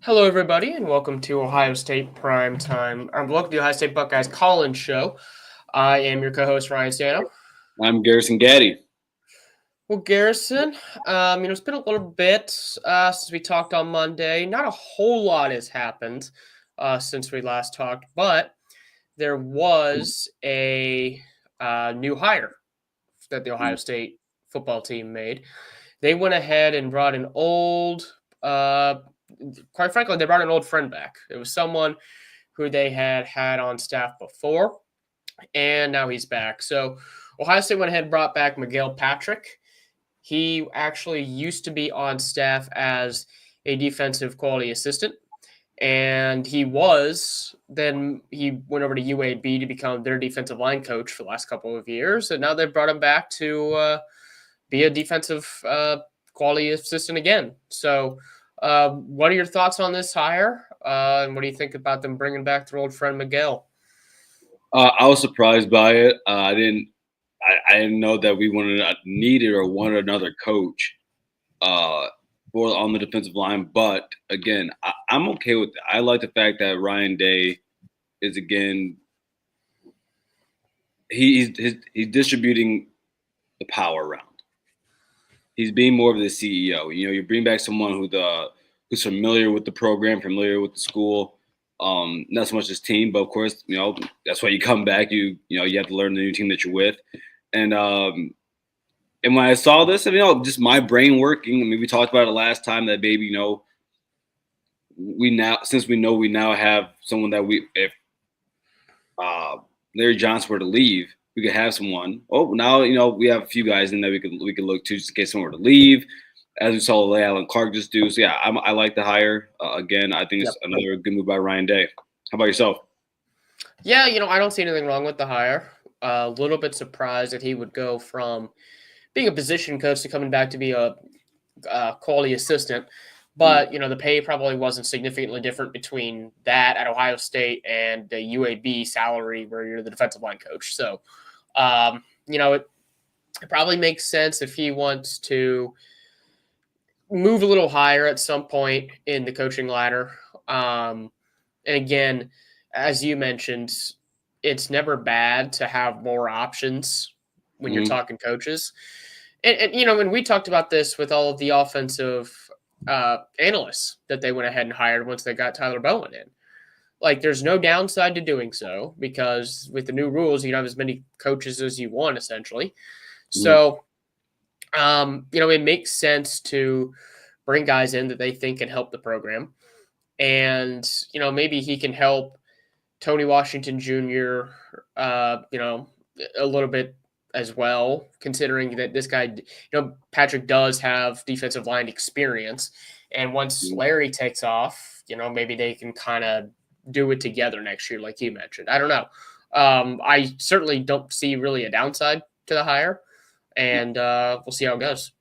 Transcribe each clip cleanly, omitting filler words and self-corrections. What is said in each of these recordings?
Hello, everybody, and welcome to Ohio State Prime Time. Welcome to the Ohio State Buckeyes Call-In Show. I am your co-host Ryan Stano. I'm Garrison Gaddy. Well, Garrison, it's been a little bit since we talked on Monday. Not a whole lot has happened since we last talked, but there was a new hire that the Ohio State football team made. They went ahead and brought an old, quite frankly, they brought an old friend back. It was someone who they had on staff before, and now he's back. So Ohio State went ahead and brought back Miguel Patrick. He actually used to be on staff as a defensive quality assistant, and he went over to UAB to become their defensive line coach for the last couple of years, and now they've brought him back to be a defensive quality assistant again. So what are your thoughts on this hire? And what do you think about them bringing back their old friend Miguel? I was surprised by it. I didn't know that we needed or wanted another coach on the defensive line. But again, I'm okay with it. I like the fact that Ryan Day is again he's distributing the power around. He's being more of the CEO. You know, you bring back someone who's familiar with the program, familiar with the school. Not so much his team, but of course, that's why you come back. You have to learn the new team that you're with. And when I saw this, just my brain working. I mean, we talked about it last time that we know we now have someone that if Larry Johnson were to leave, we could have someone. Oh, now we have a few guys in that we could look to just in case someone were to leave, as we saw Alan Clark just do. So yeah, I like the hire. Again, I think it's another good move by Ryan Day. How about yourself? Yeah, I don't see anything wrong with the hire. A little bit surprised that he would go from being a position coach to coming back to be a quality assistant. But, the pay probably wasn't significantly different between that at Ohio State and the UAB salary where you're the defensive line coach. So, it probably makes sense if he wants to move a little higher at some point in the coaching ladder. And again, as you mentioned, it's never bad to have more options when you're talking coaches. And when we talked about this with all of the offensive analysts that they went ahead and hired once they got Tyler Bowen in. Like, there's no downside to doing so because with the new rules, you can have as many coaches as you want, essentially. So, it makes sense to bring guys in that they think can help the program. And, maybe he can help Tony Washington Jr., a little bit as well, considering that this guy, Patrick does have defensive line experience. And once Larry takes off, maybe they can kind of do it together next year, like you mentioned. I don't know. I certainly don't see really a downside to the hire, and we'll see how it goes.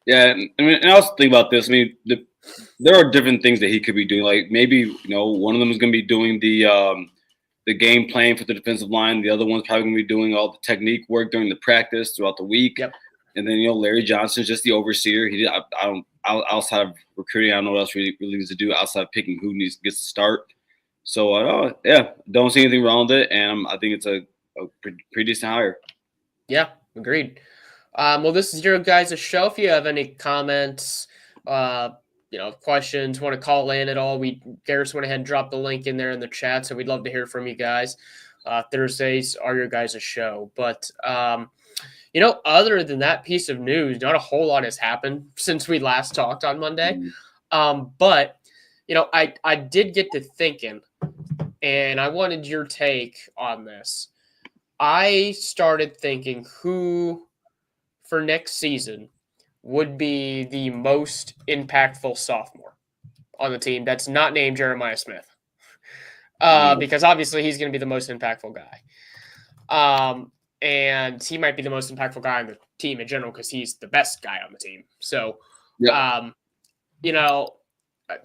Yeah, and I also think about this. There are different things that he could be doing. Like maybe one of them is going to be doing the game plan for the defensive line. The other one's probably going to be doing all the technique work during the practice throughout the week. Yep. And then Larry Johnson's just the overseer. I don't outside of recruiting. I don't know what else really needs to do outside of picking who gets to start. So don't see anything wrong with it, and I think it's a pretty decent hire. Yeah, agreed. Well, this is your guys' show. If you have any comments, questions, want to call in at all, Garrison went ahead and dropped the link in there in the chat, so we'd love to hear from you guys. Thursdays are your guys' show. But, other than that piece of news, not a whole lot has happened since we last talked on Monday. But, I did get to thinking, and I wanted your take on this. I started thinking who for next season would be the most impactful sophomore on the team that's not named Jeremiah Smith. Because obviously he's going to be the most impactful guy. And he might be the most impactful guy on the team in general because he's the best guy on the team. So,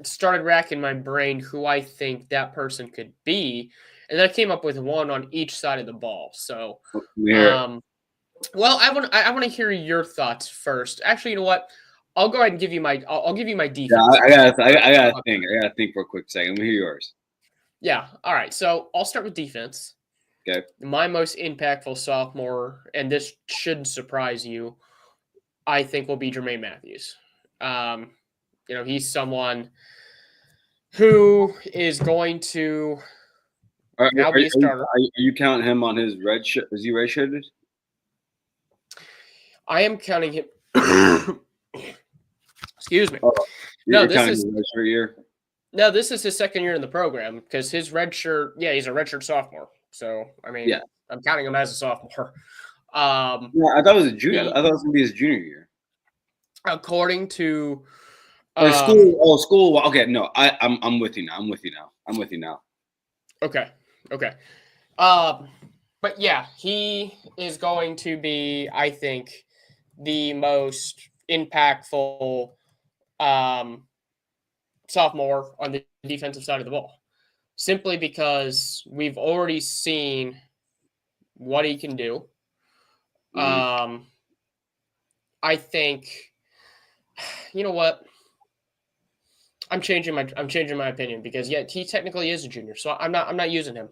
started racking my brain who I think that person could be. And then I came up with one on each side of the ball. So, well, I want to hear your thoughts first. Actually, you know what? I'll go ahead and give you my I'll give you my Yeah, defense. I gotta think. I gotta think for a quick second. Let me hear yours. Yeah. All right. So I'll start with defense. Okay. My most impactful sophomore, and this should surprise you, I think will be Jermaine Matthews. Um, he's someone who is going to now be a starter. Are you counting him on his red shirt? Is he redshirted? I am counting him. Excuse me. Oh, No, you're this counting is his red shirt year. no, this is his second year in the program because his red shirt. Yeah, he's a redshirt sophomore. So I mean, Yeah. I'm counting him as a sophomore. Yeah, I thought it was a junior. He, I thought it was gonna be his junior year. according to Or school. Oh, school. Okay, no, I'm with you now. I'm with you now. I'm with you now. Okay. Okay. But yeah, he is going to be, I think, the most impactful sophomore on the defensive side of the ball. Simply because we've already seen what he can do. Mhm. I think, you know what? I'm changing my opinion because yeah, he technically is a junior, so I'm not using him.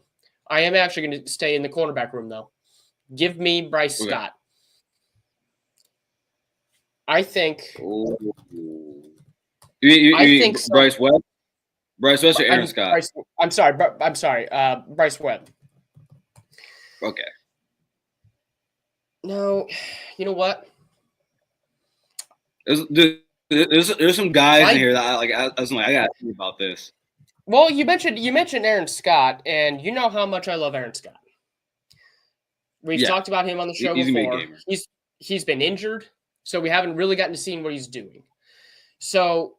I am actually going to stay in the cornerback room though. Give me Bryce Okay. Scott. I think. Oh. I think so. Bryce Webb? Bryce Webb or Aaron Scott? I'm sorry. Bryce Webb. Okay. No, you know what? There's some guys in here that I was like, I gotta think about this. Well, you mentioned Aaron Scott, and you know how much I love Aaron Scott. We've talked about him on the show before. He's been injured, so we haven't really gotten to see what he's doing. So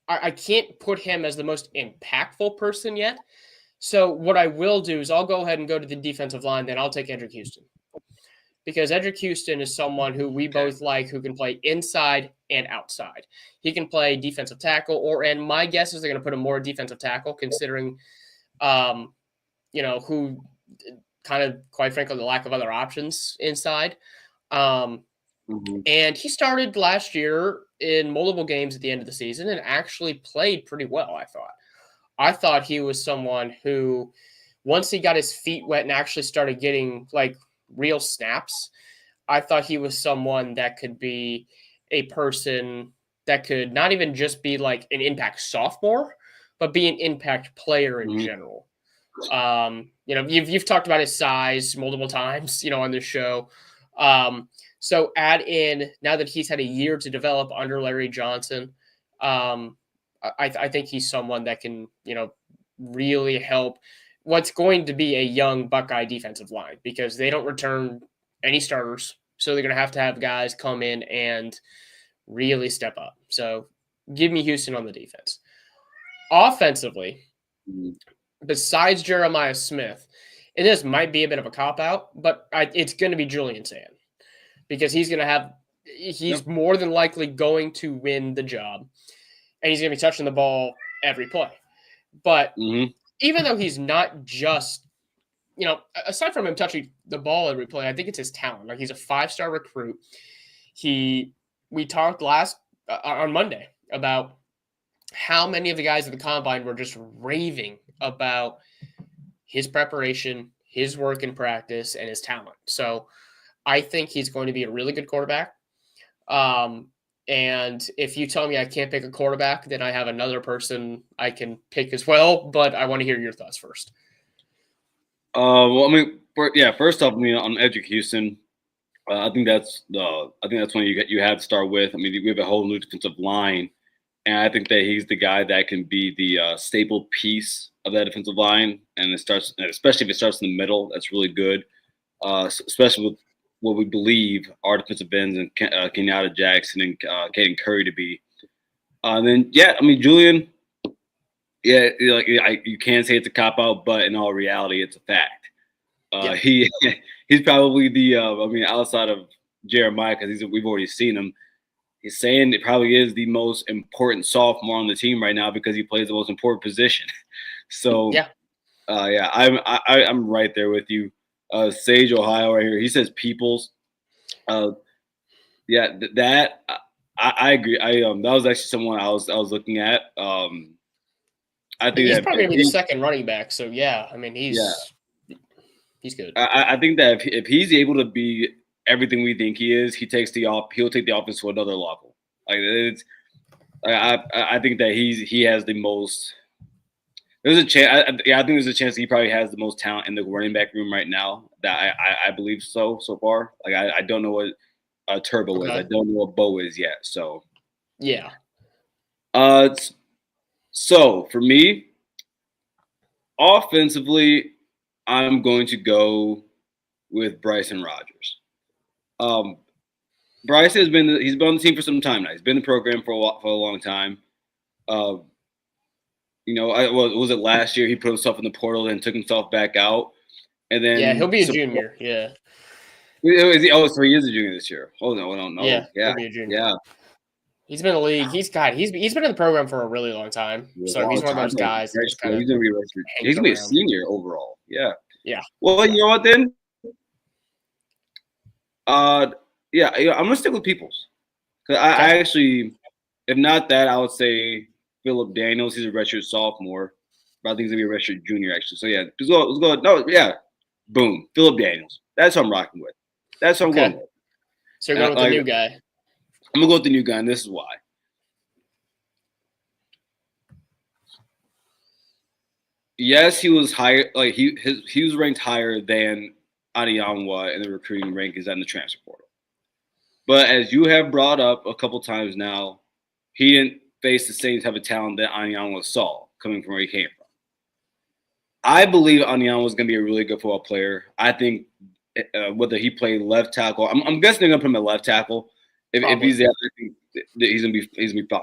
I can't put him as the most impactful person yet. So what I will do is I'll go ahead and go to the defensive line. Then I'll take Edric Houston because Edric Houston is someone who we both like, who can play inside and outside. He can play defensive tackle, and my guess is they're going to put him more defensive tackle, considering, who kind of, quite frankly, the lack of other options inside. And he started last year in multiple games at the end of the season and actually played pretty well, I thought he was someone who, once he got his feet wet and actually started getting like real snaps, I thought he was someone that could be a person that could not even just be like an impact sophomore, but be an impact player in general. You've talked about his size multiple times, on this show. So add in, now that he's had a year to develop under Larry Johnson, I think he's someone that can, really help what's going to be a young Buckeye defensive line because they don't return any starters. So they're going to have guys come in and really step up. So give me Houston on the defense. Offensively, besides Jeremiah Smith, and this might be a bit of a cop-out, but it's going to be Julian Sand because he's more than likely going to win the job, and he's going to be touching the ball every play. But even though he's not just, aside from him touching the ball every play, I think it's his talent. Like, he's a 5-star recruit. We talked on Monday about how many of the guys at the combine were just raving about his preparation, his work in practice, and his talent. So I think he's going to be a really good quarterback. And if you tell me I can't pick a quarterback, then I have another person I can pick as well. But I want to hear your thoughts first. Well, I mean, first off, on Edric Houston, I think that's one you have to start with. I mean, we have a whole new defensive line, and I think that he's the guy that can be the staple piece of that defensive line. And especially if it starts in the middle, that's really good. Especially with what we believe our defensive ends and Kenyatta Jackson and Caden Curry to be. Then Julian. Yeah, you can't say it's a cop out, but in all reality, it's a fact. He's probably the outside of Jeremiah, because we've already seen him. He's saying it probably is the most important sophomore on the team right now because he plays the most important position. So I'm right there with you. Sage Ohio right here. He says Peoples. I agree. That was actually someone I was looking at. I think He's that probably if gonna be the he, second running back. So yeah, I mean yeah, he's good. I think that if he's able to be everything we think he is, he'll take the offense to another level. Like it's I think that he has the most. There's a chance. Yeah, I think there's a chance he probably has the most talent in the running back room right now. That I believe so far. Like I don't know what Turbo is. I Okay. don't know what Bo is yet. So Yeah. it's- so for me, offensively, I'm going to go with Bryson Rogers. Um, Bryce he's been on the team for some time now. He's been in the program for a long time. Uh, was it last year he put himself in the portal and took himself back out, and Yeah, he'll then be a junior. Yeah. so he is a junior this year. Oh no, I don't know. Yeah, Yeah, he'll be a junior. yeah. He's been in the league. He's been in the program for a really long time. A So long he's one of time. those guys that just kind of He's gonna be redshirt. He's hangs gonna be a around. senior overall. Yeah. Yeah. Well, you know what then? Uh, yeah, I'm gonna stick with Peoples. 'Cause Okay. I actually, if not that, I would say Philip Daniels. He's a redshirt sophomore, but I think he's gonna be a redshirt junior actually. So yeah, let's go. Let's go. No, yeah, boom, Philip Daniels. That's what I'm rocking with. That's what I'm going Okay. with. So you're And going with the new like, guy. I'm gonna go with the new guy, and this is why. Yes, he was higher. Like he was ranked higher than Adiyanwa in the recruiting rankings and the transfer portal. But as you have brought up a couple times now, he didn't face the same type of talent that Adiyanwa saw coming from where he came from. I believe Adiyanwa was going to be a really good football player. I think whether he played left tackle, I'm guessing they're going to put him at left tackle. If Probably. he's there, I think that he's gonna be fine.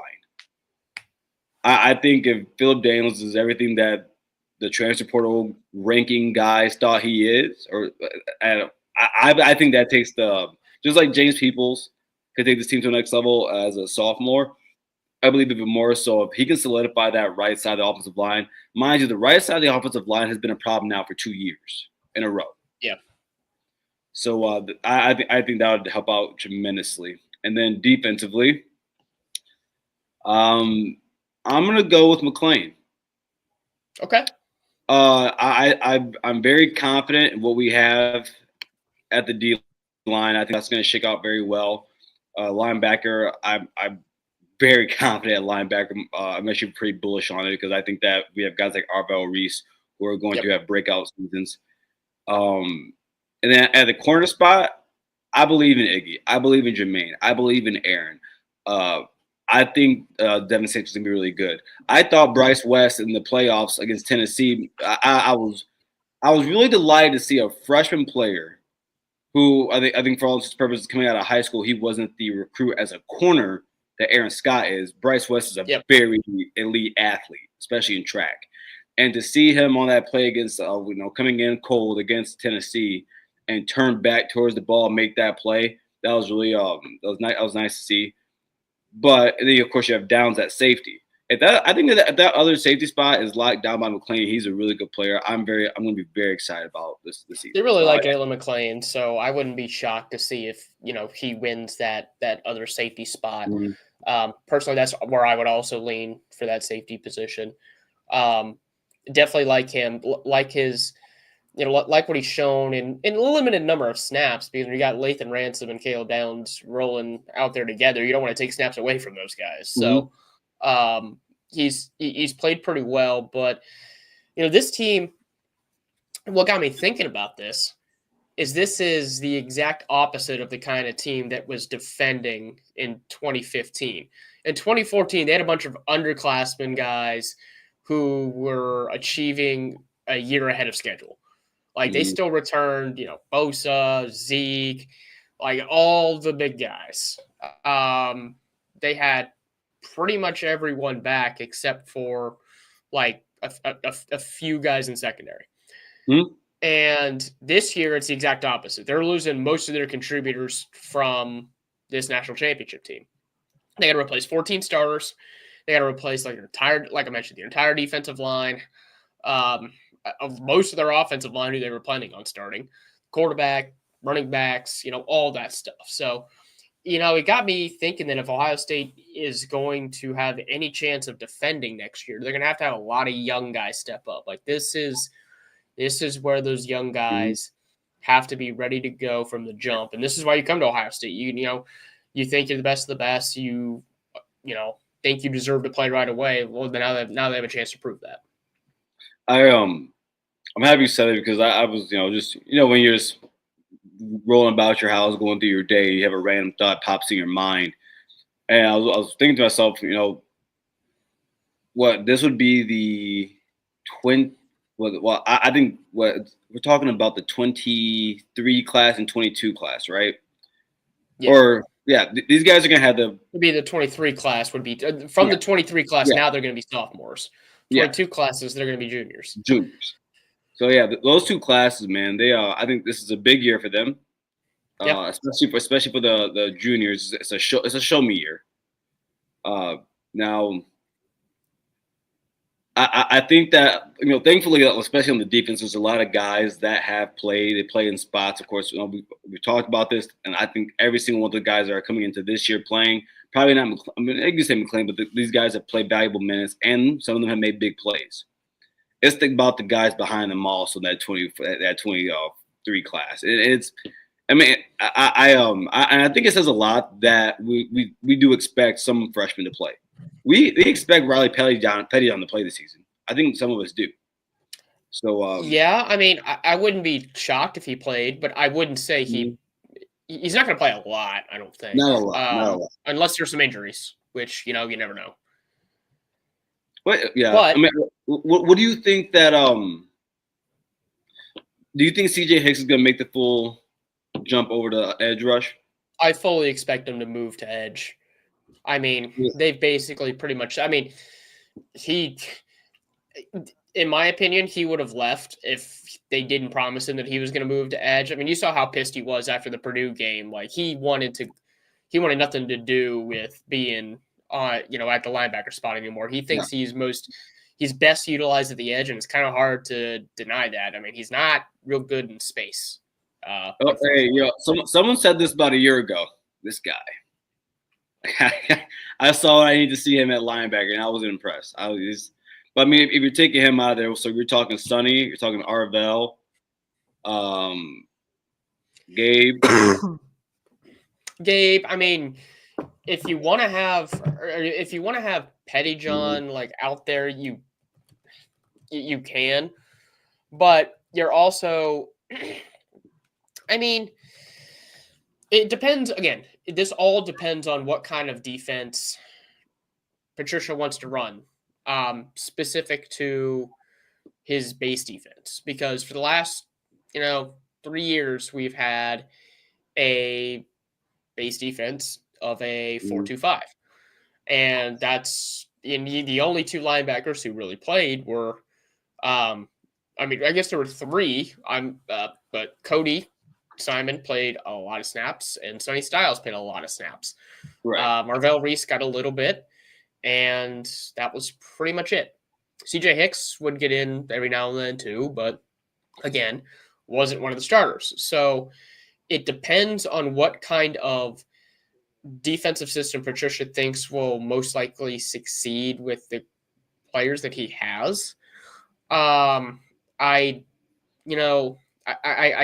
I think if Philip Daniels is everything that the transfer portal ranking guys thought he is, or I think that takes the just like James Peoples could take this team to the next level as a sophomore. I believe even more so if he can solidify that right side of the offensive line. Mind you, the right side of the offensive line has been a problem now for 2 years in a row. Yeah. So I think that would help out tremendously. And then defensively, I'm gonna go with McLean. Okay. I'm very confident in what we have at the D line. I think that's going to shake out very well. Linebacker, I'm very confident at linebacker. I'm actually pretty bullish on it because I think that we have guys like Arvell Reese who are going to have breakout seasons. And then at the corner spot, I believe in Iggy. I believe in Jermaine. I believe in Aaron. I think Devin Six is gonna be really good. I thought Bryce West in the playoffs against Tennessee. I was really delighted to see a freshman player who I think for all intents and purposes coming out of high school, he wasn't the recruit as a corner that Aaron Scott is. Bryce West is a very elite athlete, especially in track. And to see him on that play against coming in cold against Tennessee and turn back towards the ball and make that play, that was really that was nice to see. But then, of course, you have Downs at safety. I think that other safety spot is locked down by McLean. He's a really good player. I'm going to be very excited about this season. They really like Jalen McLean, so I wouldn't be shocked to see if he wins that other safety spot. Mm-hmm. Personally, that's where I would also lean for that safety position. Definitely like him, like his. Like what he's shown in a limited number of snaps, because when you got Lathan Ransom and Caleb Downs rolling out there together, you don't want to take snaps away from those guys. So he's played pretty well, but this team, what got me thinking about this is the exact opposite of the kind of team that was defending in 2015. In 2014, they had a bunch of underclassmen guys who were achieving a year ahead of schedule. Like they still returned, Bosa, Zeke, like all the big guys. They had pretty much everyone back except for like a few guys in secondary. Mm-hmm. And this year, it's the exact opposite. They're losing most of their contributors from this national championship team. They got to replace 14 starters. They got to replace like I mentioned, the entire defensive line. Of most of their offensive line who they were planning on starting, quarterback, running backs, all that stuff. So it got me thinking that if Ohio State is going to have any chance of defending next year, they're going to have a lot of young guys step up. Like this is where those young Mhm. guys have to be ready to go from the jump, and this is why you come to Ohio State. You think you're the best of the best. Think you deserve to play right away. Well, then now they have a chance to prove that. I'm happy you said it because I was, just when you're just rolling about your house, going through your day, you have a random thought pops in your mind, and I was thinking to myself, what this would be the twin. Well, I think what we're talking about the 23 class and 22 class, right? Yeah. Or yeah, these guys are gonna have the Would be the 23 class would be from yeah, the 23 class. yeah, Now they're going to be sophomores. yeah, 22 classes, they're going to be juniors. juniors. So yeah, those two classes, man, they I think this is a big year for them, Yeah. especially for the juniors. It's a show me year. Now I think that thankfully, especially on the defense, there's a lot of guys that have played. They play in spots. Of course, we talked about this, and I think every single one of the guys that are coming into this year playing, probably not. I mean, I can say McLean, but these guys have played valuable minutes, and some of them have made big plays. It's about the guys behind them also that 23 class. It's. I mean, and I think it says a lot that we do expect some freshmen to play. We expect Riley Petty to play this season. I think some of us do. So Yeah, I mean, I wouldn't be shocked if he played, but I wouldn't say he's not going to play a lot. I don't think, not a lot, not a lot. unless there's some injuries, which you never know. But yeah, I But mean, what do you think that do you think CJ Hicks is going to make the full jump over to edge rush? I fully expect him to move to edge. I mean, they've basically pretty much. I mean, in my opinion, he would have left if they didn't promise him that he was going to move to edge. I mean, you saw how pissed he was after the Purdue game. Like he wanted nothing to do with being at the linebacker spot anymore. He thinks he's best utilized at the edge, and it's kind of hard to deny that. I mean, he's not real good in space. Hey, someone said this about a year ago. This guy. I saw I need to see him at linebacker, and I wasn't impressed. But I mean, if you're taking him out of there, so you're talking Sonny, you're talking Arvell, Gabe. Gabe, I mean, if you want to have Pettyjohn like out there, you can, but you're also, I mean, it depends. Again, this all depends on what kind of defense Patricia wants to run, specific to his base defense. Because for the last, 3 years, we've had a base defense of a 4-2-5, and that's the only two linebackers who really played were, I mean, I guess there were three. But Cody Simon played a lot of snaps, and Sonny Styles played a lot of snaps. Right. Marvell Reese got a little bit, and that was pretty much it. CJ Hicks would get in every now and then too, but again, wasn't one of the starters. So it depends on what kind of defensive system Patricia thinks will most likely succeed with the players that he has. I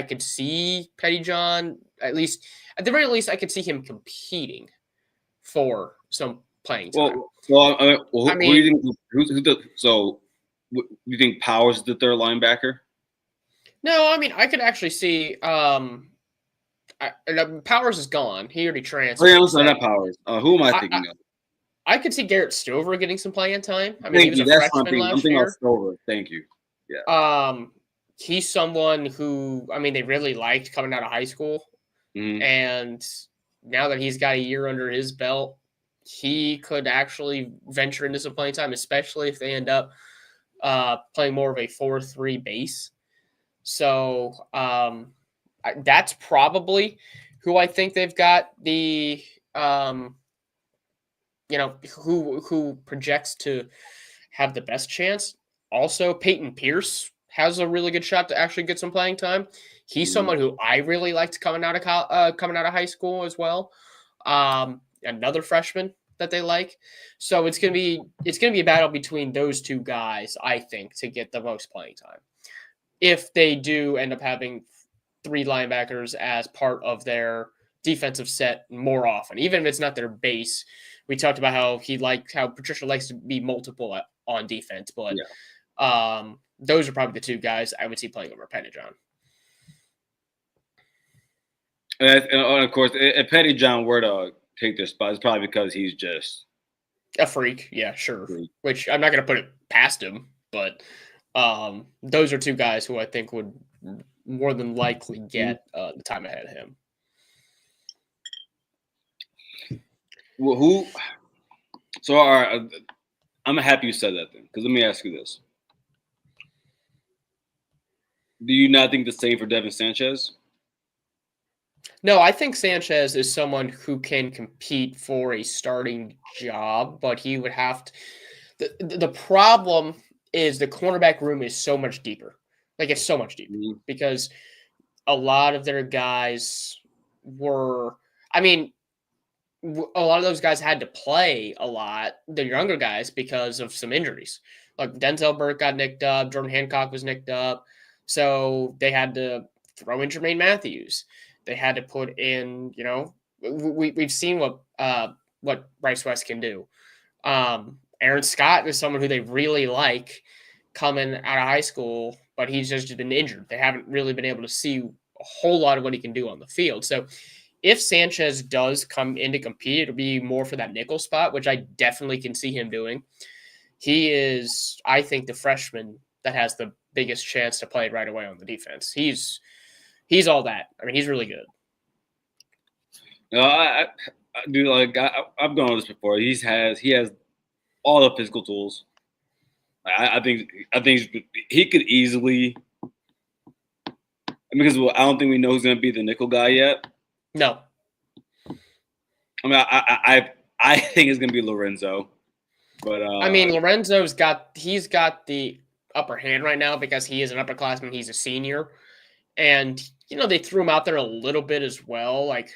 could see Pettyjohn, at the very least, I could see him competing for some playing time. Who do you think? You think Powers is the third linebacker? No, I mean I could actually see. Powers is gone. He already transferred. Oh yeah, not Powers. Who am I thinking of? I could see Garrett Stover getting some playing time. I mean, he was a freshman last year. About Stover. Thank you. Yeah. He's someone who, I mean, they really liked coming out of high school, and now that he's got a year under his belt, he could actually venture into some playing time, especially if they end up playing more of a 4-3 base. So that's probably who I think they've got the who projects to have the best chance. Also, Peyton Pierce has a really good shot to actually get some playing time. He's someone who I really liked coming out of high school as well. another freshman that they like. So it's gonna be a battle between those two guys, I think, to get the most playing time. If they do end up having 3 linebackers as part of their defensive set more often, even if it's not their base. We talked about how Patricia likes to be multiple on defense, but Yeah. those are probably the two guys I would see playing over Pettyjohn. And of course, if Pettyjohn were to take their spot, it's probably because he's just a freak. Yeah, sure. freak. Which I'm not going to put it past him, but those are two guys who I think would more than likely get the time ahead of him. Well, who? So, all right, I'm happy you said that then, because let me ask you this: do you not think the same for Devin Sanchez? No, I think Sanchez is someone who can compete for a starting job, but he would have to. The problem is the cornerback room is so much deeper. Like, it's so much deeper because a lot of their guys were. I mean, a lot of those guys had to play a lot, the younger guys, because of some injuries. Like Denzel Burke got nicked up, Jordan Hancock was nicked up. So they had to throw in Jermaine Matthews. They had to put in, we've seen what Bryce West can do. Aaron Scott is someone who they really like coming out of high school, but he's just been injured. They haven't really been able to see a whole lot of what he can do on the field. So if Sanchez does come in to compete, it'll be more for that nickel spot, which I definitely can see him doing. He is, I think, the freshman that has the biggest chance to play right away on the defense. He's all that. I mean, he's really good. No, I do like I've gone over this before. He has all the physical tools. I think he could easily. Because I don't think we know who's going to be the nickel guy yet. No. I mean, I think it's going to be Lorenzo, but I mean, Lorenzo's got the upper hand right now because he is an upperclassman. He's a senior, and they threw him out there a little bit as well, like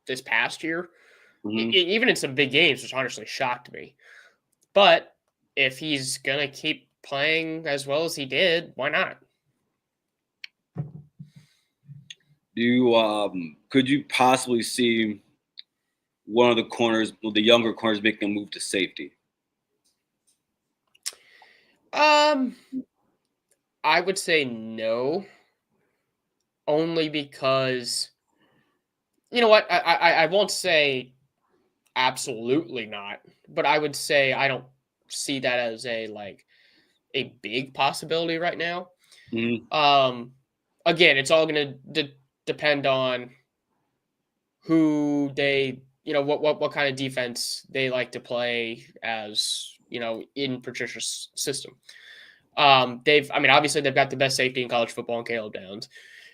this past year, even in some big games, which honestly shocked me. But if he's gonna keep playing as well as he did, why not? Could you possibly see one of the corners, the younger corners, making a move to safety? I would say no, only because you know what, I won't say absolutely not, but I would say I don't see that as a big possibility right now. Again, it's all going to depend on who they, what kind of defense they like to play as, in Patricia's system. Obviously they've got the best safety in college football in Caleb Downs.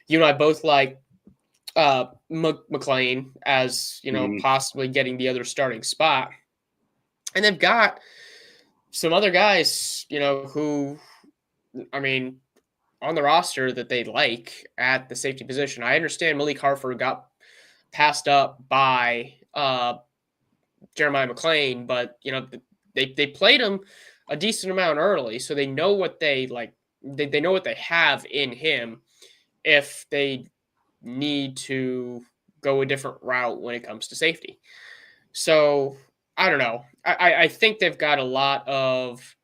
You and I both like McLean as, possibly getting the other starting spot. And they've got some other guys, who, on the roster that they like at the safety position. I understand Malik Harford got passed up by Jeremiah McLean, but they played him a decent amount early, so they know what they like. They know what they have in him if they need to go a different route when it comes to safety. So I don't know. I think they've got a lot of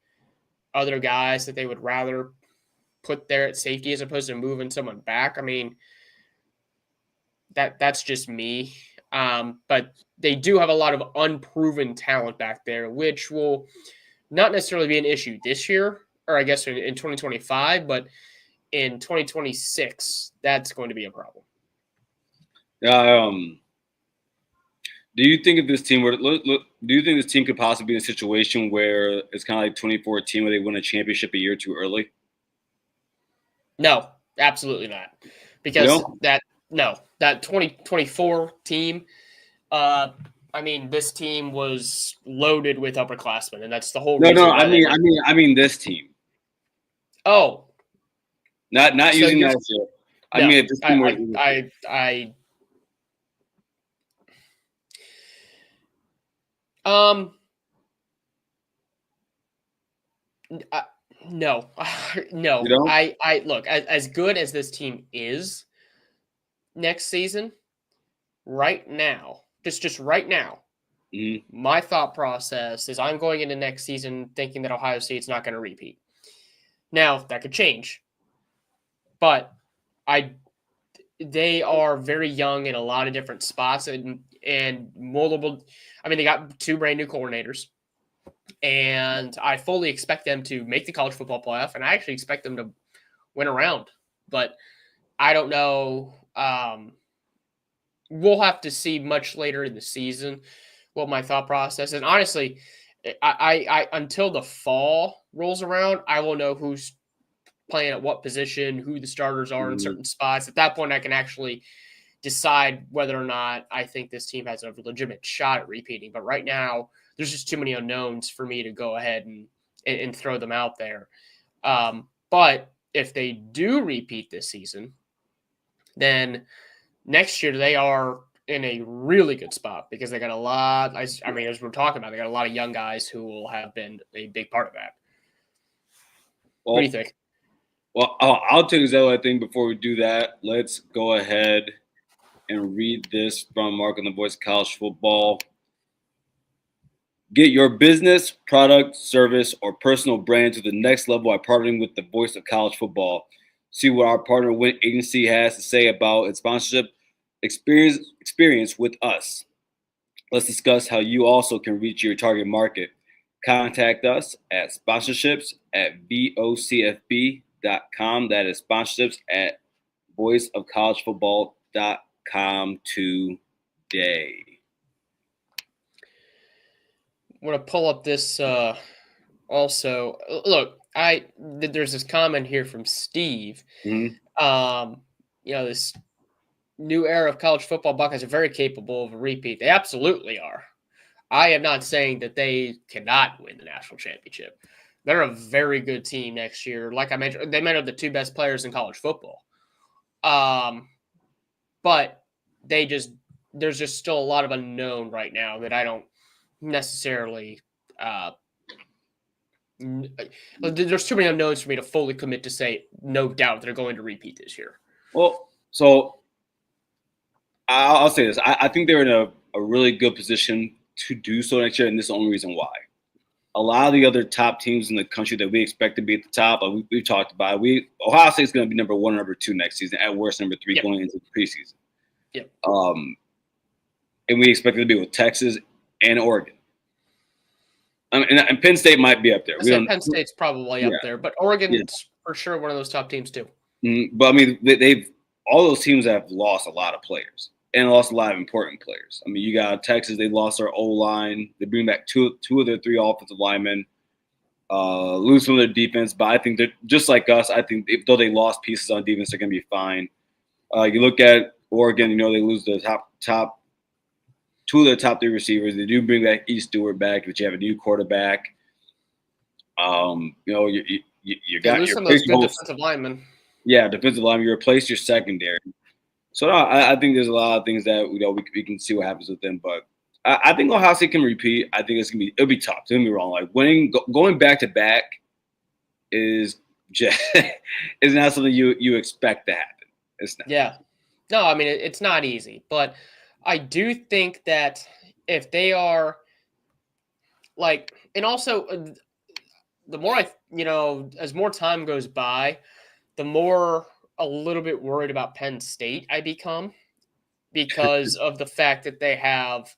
other guys that they would rather put there at safety as opposed to moving someone back. I mean, that's just me. But they do have a lot of unproven talent back there, which will not necessarily be an issue this year, or I guess in 2025, but in 2026, that's going to be a problem. Do you think if this team do you think this team could possibly be in a situation where it's kind of like 2014, where they win a championship a year too early? No, absolutely not. Because that 2024 team, this team was loaded with upperclassmen, and that's the whole reason. No, I mean this team. Oh, not so using that shit. I mean, if this team Um, uh, no, no. You know? I look as good as this team is next season. Right now, just right now, Mhm. my thought process is I'm going into next season thinking that Ohio State's not going to repeat. Now that could change, but I they are very young in a lot of different spots and multiple. I mean, they got two brand new coordinators, and I fully expect them to make the college football playoff, and I actually expect them to win around. But I don't know. We'll have to see much later in the season what my thought process. And honestly, I until the fall rolls around, I will know who's playing at what position, who the starters are in Mhm. certain spots. At that point, I can actually decide whether or not I think this team has a legitimate shot at repeating. But right now, there's just too many unknowns for me to go ahead and throw them out there. But if they do repeat this season, then next year they are in a really good spot because they got a lot. I mean, as we're talking about, they got a lot of young guys who will have been a big part of that. What do you Well, think? I'll take that. I think before we do that, let's go ahead and read this from Mark on the Voice of College Football. Get your business, product, service, or personal brand to the next level by partnering with the Voice of College Football. See what our partner Win Agency has to say about its sponsorship experience with us. Let's discuss how you also can reach your target market. Contact us at sponsorships@vocfb.com. That is sponsorships at voiceofcollegefootball.com today. I'm gonna pull up this. Also, look, there's this comment here from Steve. Mhm. Um, this new era of college football Buckeyes are very capable of a repeat. They absolutely are. I am not saying that they cannot win the national championship. They're a very good team next year. Like I mentioned, they might have the two best players in college football. But they just there's just still a lot of unknown right now that I don't necessarily. There's too many unknowns for me to fully commit to say no doubt they're going to repeat this year. Well, so I'll say this. I think they're in a really good position to do so next year, and this is the only reason why. A lot of the other top teams in the country that we expect to be at the top, we've talked about. Ohio State's going to be number 1 or number 2 next season, at worst number 3 Yep. going into the preseason. Yep. And we expect it to be with Texas and Oregon. And Penn State might be up there. Penn State's probably up there, but Oregon's for sure one of those top teams too. But I mean, they've all those teams have lost a lot of players and lost a lot of important players. I mean, you got Texas; they lost their O line. They bring back two of their 3 offensive linemen. Lose some of their defense, but I think they're just like us. I think though they lost pieces on defense, they're going to be fine. You look at Oregon; they lose the top 2 of their top 3 receivers. They do bring back E. Stewart back, but you have a new quarterback. You got lose your some of those good defensive linemen. Yeah, defensive line. You replace your secondary. So no, I think there's a lot of things that we can see what happens with them. But I think Ohio State can repeat. I think it'll be tough. Don't get me wrong. Like going back to back is just is not something you expect to happen. It's not. Yeah. No, I mean it's not easy, but I do think that if they are and also the more as more time goes by, the more a little bit worried about Penn State I become because of the fact that they have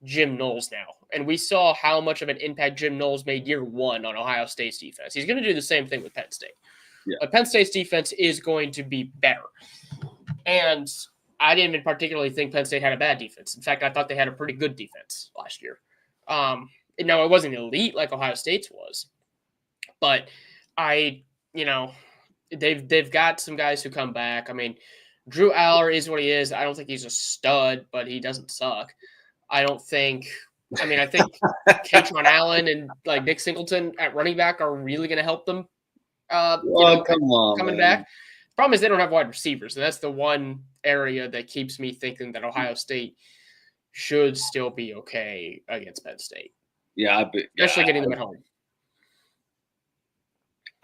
Jim Knowles now. And we saw how much of an impact Jim Knowles made year 1 on Ohio State's defense. He's going to do the same thing with Penn State. Yeah. But Penn State's defense is going to be better. And I didn't even particularly think Penn State had a bad defense. In fact, I thought they had a pretty good defense last year. Now, it wasn't elite like Ohio State's was. But they've got some guys who come back. I mean, Drew Aller is what he is. I don't think he's a stud, but he doesn't suck. I think Katron Allen and Nick Singleton at running back are really going to help them. Come on, coming man. back. The problem is they don't have wide receivers, and that's the one area that keeps me thinking that Ohio State should still be okay against Penn State. Yeah, especially getting them at home.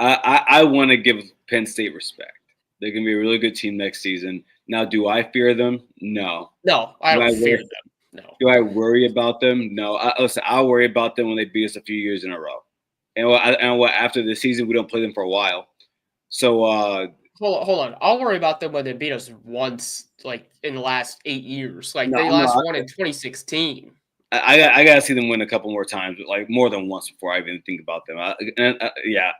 I want to give Penn State respect. They're going to be a really good team next season. Now, do I fear them? No. No, I don't fear them. No. Do I worry about them? No. Listen, I'll worry about them when they beat us a few years in a row. And after the season, we don't play them for a while. So hold on. I'll worry about them when they beat us once, like in the last 8 years. Like they last won in 2016. I gotta see them win a couple more times, like more than once before I even think about them. Yeah,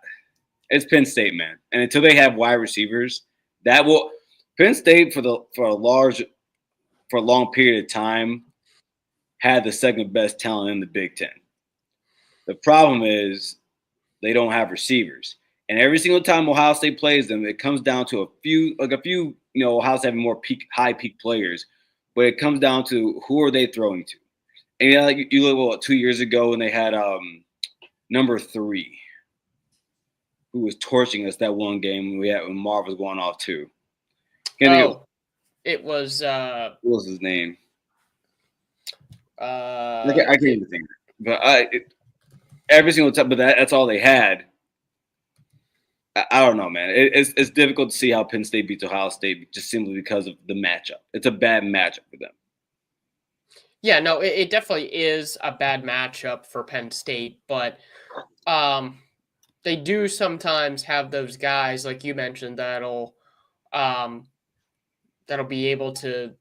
it's Penn State, man. And until they have wide receivers, Penn State for a long period of time had the second best talent in the Big Ten. The problem is they don't have receivers. And every single time Ohio State plays them, it comes down to a few, Ohio State having more high peak players, but it comes down to who are they throwing to. And you look 2 years ago when they had number 3, who was torching us that one game when Marv was going off too. It was what was his name? I can't even think. But every single time, but that's all they had. I don't know, man. It's difficult to see how Penn State beats Ohio State just simply because of the matchup. It's a bad matchup for them. Yeah, no, it definitely is a bad matchup for Penn State, but they do sometimes have those guys, like you mentioned, that'll be able to,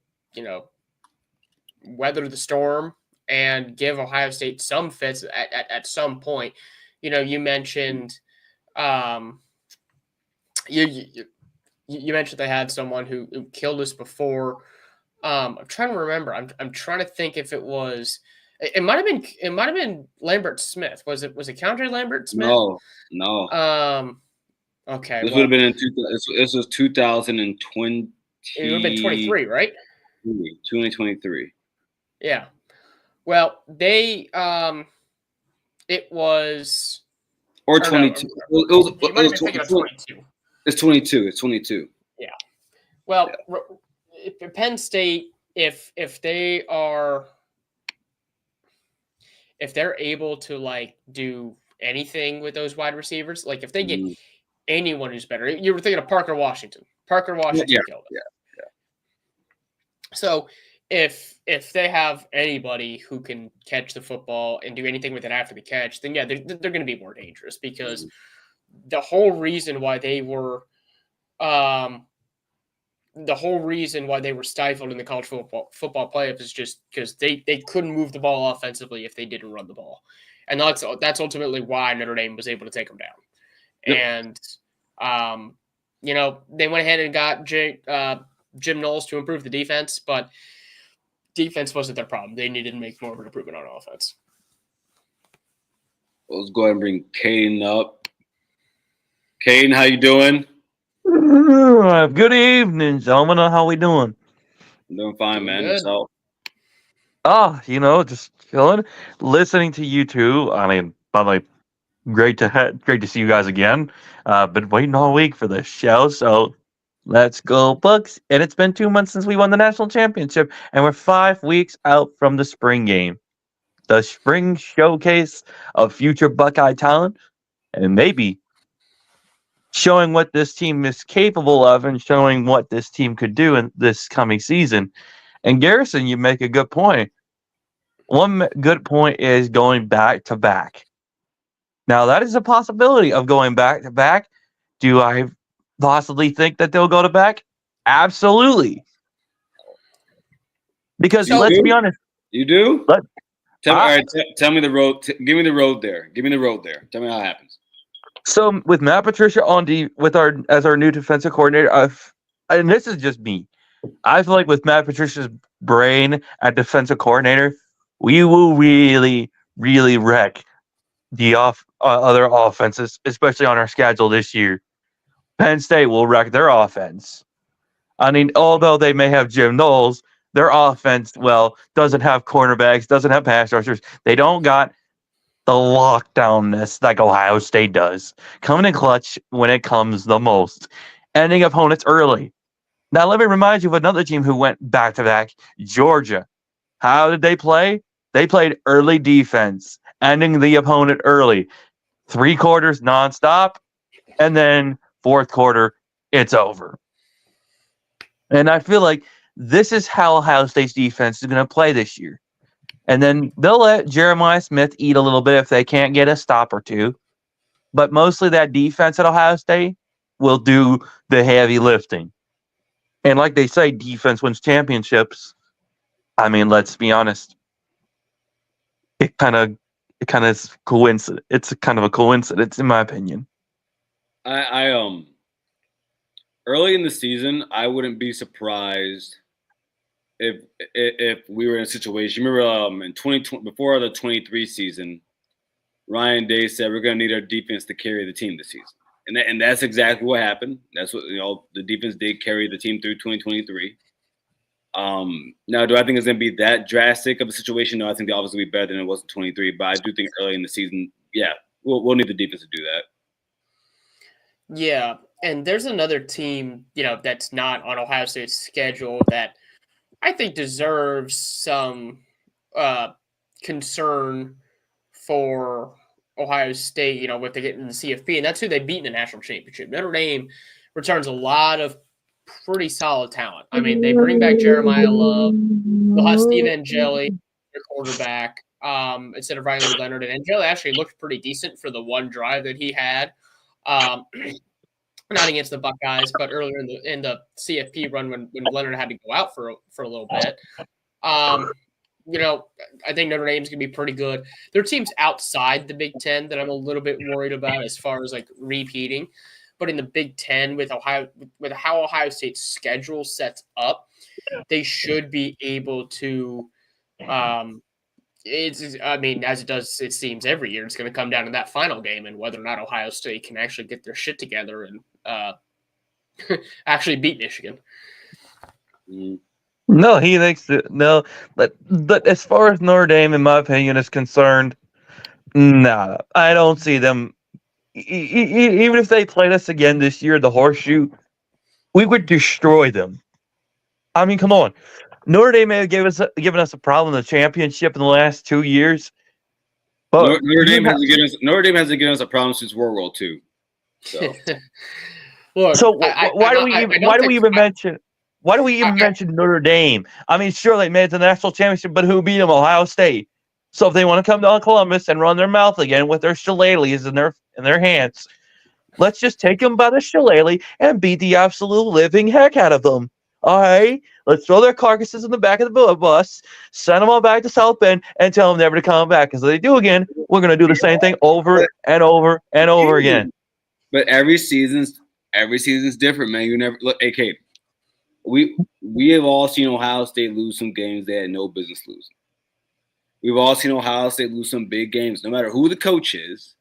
weather the storm and give Ohio State some fits at some point. You mentioned you mentioned they had someone who killed us before. I'm trying to remember. I'm trying to think if it was. It might have been Lambert Smith. Was it Country Lambert Smith? No. Okay. This would have been this was 2020. It would have been 23, right? 2023. Yeah. Well, they it was or 22. You might have been thinking of 22. It's 22. It's 22. Yeah. Well, if Penn State, if they're able to do anything with those wide receivers, like if they get anyone who's better, you were thinking of Parker Washington. Parker Washington killed it. Yeah. So if they have anybody who can catch the football and do anything with it after the catch, then yeah, they're going to be more dangerous because the whole reason why they were stifled in the college football playoffs is just because they couldn't move the ball offensively if they didn't run the ball. And that's ultimately why Notre Dame was able to take them down. Yep. And, they went ahead and got Jim Knowles to improve the defense, but defense wasn't their problem. They needed to make more of an improvement on offense. Let's go ahead and bring Caden up. Caden, how you doing? Good evening, gentlemen. How we doing? I'm doing fine, man. Good. So, just chilling, listening to you two. I mean, by the way, great to see you guys again. Been waiting all week for this show, so let's go Bucks. And it's been 2 months since we won the national championship, and we're 5 weeks out from the spring game, the spring showcase of future Buckeye talent, and maybe showing what this team is capable of and showing what this team could do in this coming season. And Garrison, you make a good point. One good point is going back to back. Now, that is a possibility of going back to back. Do I possibly think that they'll go to back? Absolutely. Because let's be honest. You do? Tell me the road. Give me the road there. Tell me how it happens. So with Matt Patricia as our new defensive coordinator, and this is just me, I feel like with Matt Patricia's brain at defensive coordinator, we will really, really wreck the other offenses, especially on our schedule this year. Penn State will wreck their offense. I mean, although they may have Jim Knowles, their offense, doesn't have cornerbacks, doesn't have pass rushers. They don't got the lockdownness like Ohio State does. Coming in clutch when it comes the most. Ending opponents early. Now, let me remind you of another team who went back-to-back, Georgia. How did they play? They played early defense, ending the opponent early. 3 quarters nonstop, and then 4th quarter, it's over. And I feel like this is how Ohio State's defense is going to play this year. And then they'll let Jeremiah Smith eat a little bit if they can't get a stop or two. But mostly that defense at Ohio State will do the heavy lifting. And like they say, defense wins championships. I mean, let's be honest. It kind of is coincidence. It's kind of a coincidence, in my opinion. I early in the season, I wouldn't be surprised if we were in a situation. Remember, in 2020, before the 23 season, Ryan Day said we're going to need our defense to carry the team this season, and that's exactly what happened. That's what the defense did carry the team through 2023. Now, do I think it's going to be that drastic of a situation? No, I think the offense will be better than it was in 23. But I do think early in the season, yeah, we'll need the defense to do that. Yeah, and there's another team, that's not on Ohio State's schedule that I think deserves some concern for Ohio State, with they get in the CFP, and that's who they beat in the national championship. Notre Dame returns a lot of pretty solid talent. I mean, they bring back Jeremiah Love. They'll have Steve Angeli, their quarterback, instead of Riley Leonard. And Angeli actually looked pretty decent for the one drive that he had. Not against the Buckeyes, but earlier in the CFP run when Leonard had to go out for a little bit. I think Notre Dame's going to be pretty good. There are teams outside the Big Ten that I'm a little bit worried about as far as like repeating. But in the Big Ten, with how Ohio State's schedule sets up, they should be able to. As it does, it seems every year, it's going to come down to that final game and whether or not Ohio State can actually get their shit together and actually beat Michigan. No, he thinks that no, but as far as Notre Dame, in my opinion, is concerned, nah, I don't see them. Even if they played us again this year, the horseshoe, we would destroy them. I mean, come on. Notre Dame may have given us a problem in the championship in the last 2 years. But Notre Dame hasn't given us a problem since World War II. So, Look, why do we even mention Notre Dame? I mean, sure, they made it to the national championship, but who beat them? Ohio State. So if they want to come down to Columbus and run their mouth again with their shillelaghs in their hands, let's just take them by the shillelagh and beat the absolute living heck out of them. All right, let's throw their carcasses in the back of the bus, send them all back to South Bend, and tell them never to come back. Because if they do again, we're going to do the same thing over and over and over again. But every season's different, man. You never look. AK, we have all seen Ohio State lose some games they had no business losing. We've all seen Ohio State lose some big games, no matter who the coach is.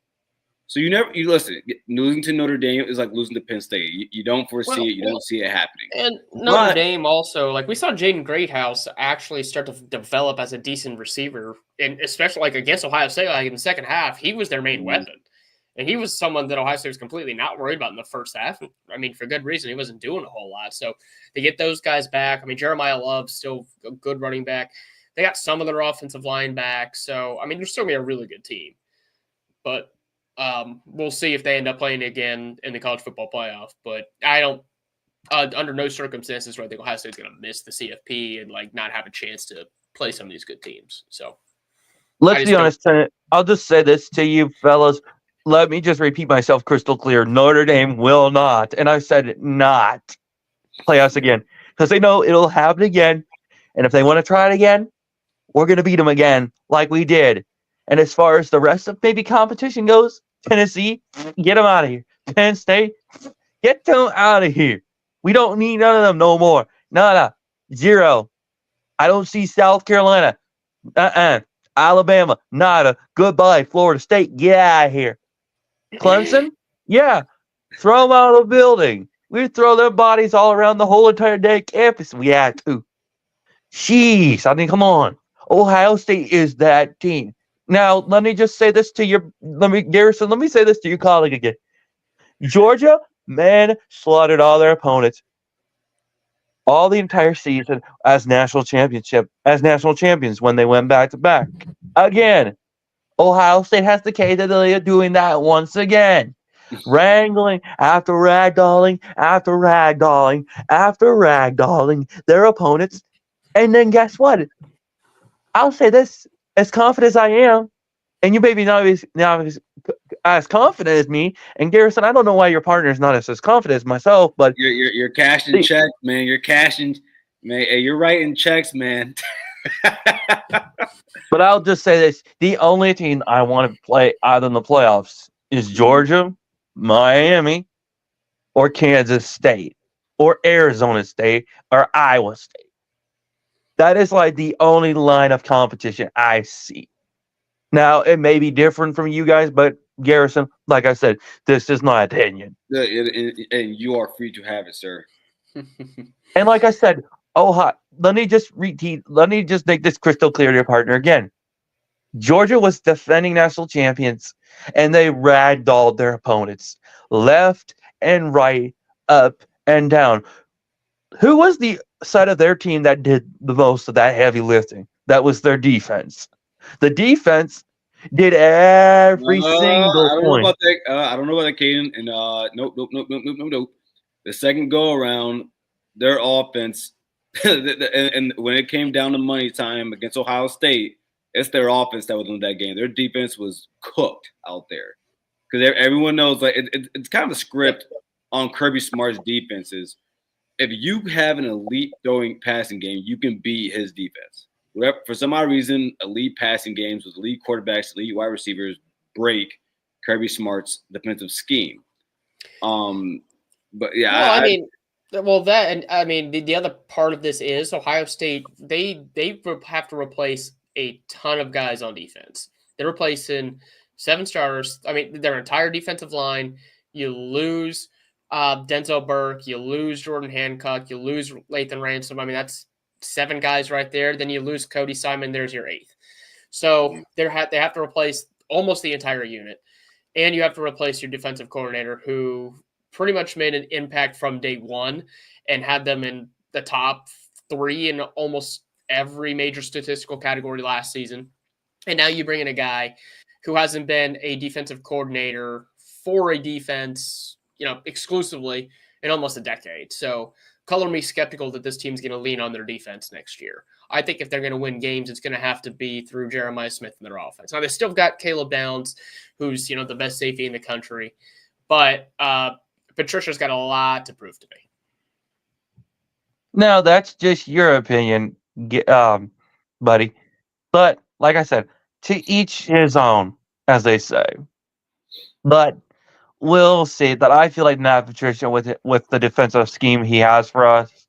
So you listen. Losing to Notre Dame is like losing to Penn State. You don't foresee it. You don't see it happening. And Notre Dame also, like we saw Jaden Greathouse actually start to develop as a decent receiver, and especially like against Ohio State, like in the second half, he was their main weapon, and he was someone that Ohio State was completely not worried about in the first half. I mean, for good reason, he wasn't doing a whole lot. So to get those guys back, I mean, Jeremiah Love's still a good running back. They got some of their offensive line back, so I mean, they're still gonna be a really good team, but. We'll see if they end up playing again in the college football playoff, but I don't, under no circumstances, do I think Ohio State's going to miss the CFP and like not have a chance to play some of these good teams. So let's be honest. I'll just say this to you fellas. Let me just repeat myself crystal clear. Notre Dame will not, and I said not, play us again because they know it'll happen again. And if they want to try it again, we're going to beat them again like we did. And as far as the rest of maybe competition goes, Tennessee, get them out of here. Penn State, get them out of here. We don't need none of them no more. Nada. Zero. I don't see South Carolina. Alabama, nada. Goodbye. Florida State, get out of here. Clemson, yeah. Throw them out of the building. We throw their bodies all around the whole entire day campus. We had to. Jeez, I mean, come on. Ohio State is that team. Now, let me just say this to Garrison, let me say this to your colleague again. Georgia, man, slaughtered all their opponents. all the entire season as national champions when they went back to back. Again, Ohio State has the capability of doing that once again. Wrangling after ragdolling after ragdolling after ragdolling their opponents. And then guess what? I'll say this as confident as I am, and you maybe not as confident as me. And Garrison, I don't know why your partner is not as confident as myself, but You're cashing checks, man. You're cashing, man. Hey, you're writing checks, man. But I'll just say this: the only team I want to play out in the playoffs is Georgia, Miami, or Kansas State, or Arizona State, or Iowa State. That is like the only line of competition I see. Now, it may be different from you guys, but Garrison, like I said, this is my opinion. And you are free to have it, sir. And like I said, let me just make this crystal clear to your partner again. Georgia was defending national champions, and they ragdolled their opponents left and right, up and down. Who was the side of their team that did the most of that heavy lifting? That was their defense. The defense did every single I don't point. know about that. I don't know about that, Caden. And nope. The second go around, their offense, and when it came down to money time against Ohio State, it's their offense that was in that game. Their defense was cooked out there because everyone knows like it's kind of a script on Kirby Smart's defenses. If you have an elite throwing passing game, you can beat his defense. Whatever, for some odd reason, elite passing games with elite quarterbacks, elite wide receivers break Kirby Smart's defensive scheme. But yeah, the other part of this is Ohio State. They have to replace a ton of guys on defense. They're replacing 7 starters. I mean, their entire defensive line. You lose Denzel Burke. You lose Jordan Hancock. You lose Lathan Ransom. I mean, that's 7 guys right there. Then you lose Cody Simon. There's your 8th. So they have to replace almost the entire unit. And you have to replace your defensive coordinator, who pretty much made an impact from day one and had them in the top 3 in almost every major statistical category last season. And now you bring in a guy who hasn't been a defensive coordinator for a defense, exclusively in almost a decade. So color me skeptical that this team's going to lean on their defense next year. I think if they're going to win games, it's going to have to be through Jeremiah Smith and their offense. Now, they still got Caleb Downs, who's, the best safety in the country. But Patricia's got a lot to prove to me. No, that's just your opinion, buddy. But like I said, to each his own, as they say. But we'll see that I feel like Matt Patricia with the defensive scheme he has for us,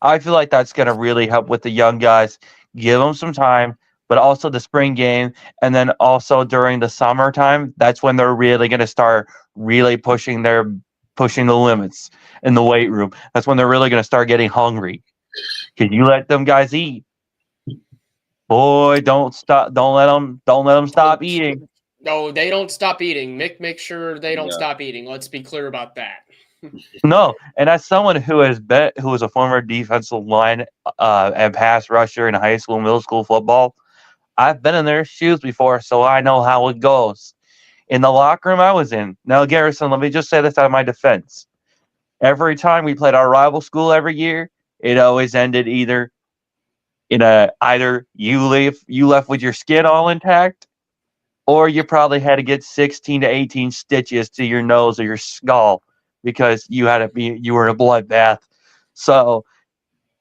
I feel like that's going to really help with the young guys. Give them some time, but also the spring game, and then also during the summertime, that's when they're really going to start really pushing the limits in the weight room. That's when they're really going to start getting hungry. Can you let them guys eat? Boy, don't let them stop eating. No, they don't stop eating. Make sure they don't stop eating. Let's be clear about that. No, and as someone who was a former defensive line and pass rusher in high school and middle school football, I've been in their shoes before, so I know how it goes. In the locker room I was in. Now, Garrison, let me just say this out of my defense. Every time we played our rival school every year, it always ended either you left with your skin all intact, or you probably had to get 16 to 18 stitches to your nose or your skull because you were in a bloodbath. So